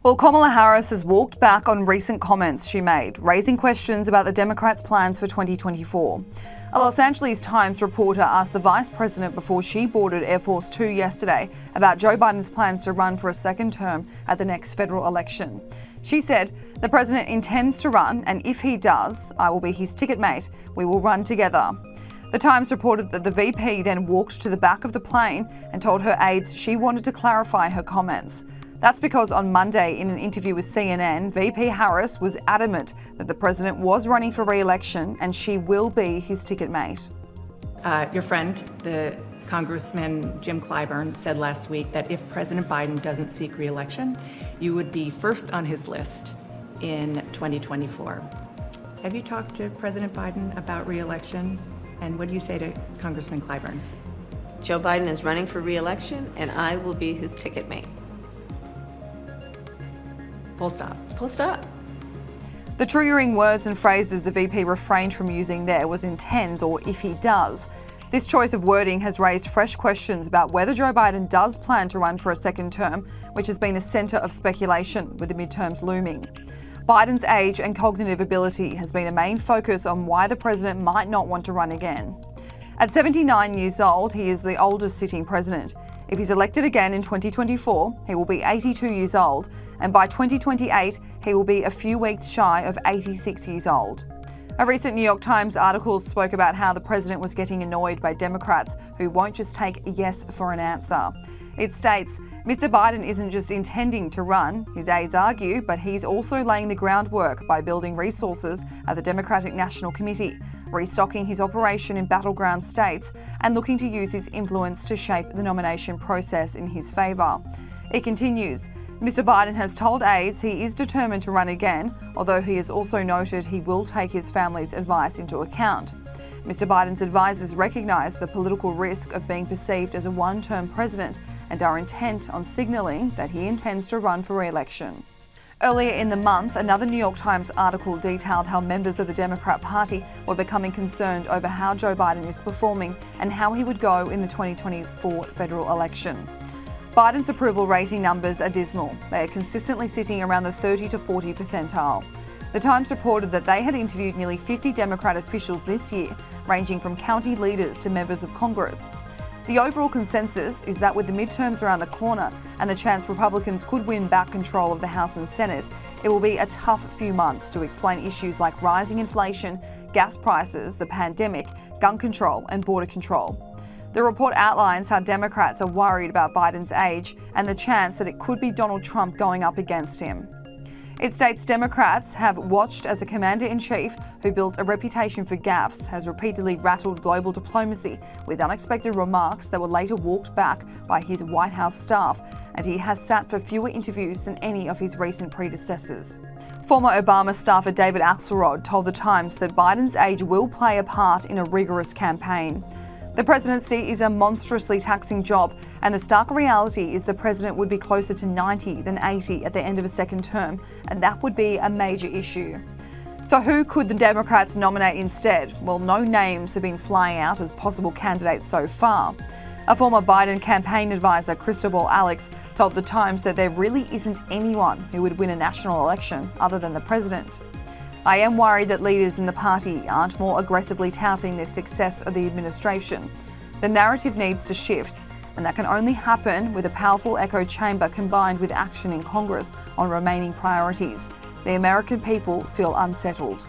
Well, Kamala Harris has walked back on recent comments she made, raising questions about the Democrats' plans for 2024. A Los Angeles Times reporter asked the vice president before she boarded Air Force Two yesterday about Joe Biden's plans to run for a second term at the next federal election. She said, "The president intends to run, and if he does, I will be his ticket mate. We will run together." The Times reported that the VP then walked to the back of the plane and told her aides she wanted to clarify her comments. That's because on Monday, in an interview with CNN, VP Harris was adamant that the president was running for re-election and she will be his ticket mate. Your friend, the Congressman Jim Clyburn, said last week that if President Biden doesn't seek re-election, you would be first on his list in 2024. Have you talked to President Biden about re-election? And what do you say to Congressman Clyburn? Joe Biden is running for re-election and I will be his ticket mate. Full stop. Full stop. The triggering words and phrases the VP refrained from using there was intends or if he does. This choice of wording has raised fresh questions about whether Joe Biden does plan to run for a second term, which has been the centre of speculation with the midterms looming. Biden's age and cognitive ability has been a main focus on why the president might not want to run again. At 79 years old, he is the oldest sitting president. If he's elected again in 2024, he will be 82 years old, and by 2028, he will be a few weeks shy of 86 years old. A recent New York Times article spoke about how the president was getting annoyed by Democrats who won't just take yes for an answer. It states, Mr. Biden isn't just intending to run, his aides argue, but he's also laying the groundwork by building resources at the Democratic National Committee, restocking his operation in battleground states, and looking to use his influence to shape the nomination process in his favour. It continues, Mr. Biden has told aides he is determined to run again, although he has also noted he will take his family's advice into account. Mr. Biden's advisors recognise the political risk of being perceived as a one-term president and are intent on signalling that he intends to run for re-election. Earlier in the month, another New York Times article detailed how members of the Democrat Party were becoming concerned over how Joe Biden is performing and how he would go in the 2024 federal election. Biden's approval rating numbers are dismal. They are consistently sitting around the 30 to 40 percentile. The Times reported that they had interviewed nearly 50 Democrat officials this year, ranging from county leaders to members of Congress. The overall consensus is that with the midterms around the corner and the chance Republicans could win back control of the House and Senate, it will be a tough few months to explain issues like rising inflation, gas prices, the pandemic, gun control and border control. The report outlines how Democrats are worried about Biden's age and the chance that it could be Donald Trump going up against him. It states Democrats have watched as a commander-in-chief who built a reputation for gaffes has repeatedly rattled global diplomacy with unexpected remarks that were later walked back by his White House staff, and he has sat for fewer interviews than any of his recent predecessors. Former Obama staffer David Axelrod told The Times that Biden's age will play a part in a rigorous campaign. The presidency is a monstrously taxing job, and the stark reality is the president would be closer to 90 than 80 at the end of a second term, and that would be a major issue. So who could the Democrats nominate instead? Well, no names have been flying out as possible candidates so far. A former Biden campaign advisor, Cristobal Alex, told The Times that there really isn't anyone who would win a national election other than the president. I am worried that leaders in the party aren't more aggressively touting the success of the administration. The narrative needs to shift, and that can only happen with a powerful echo chamber combined with action in Congress on remaining priorities. The American people feel unsettled.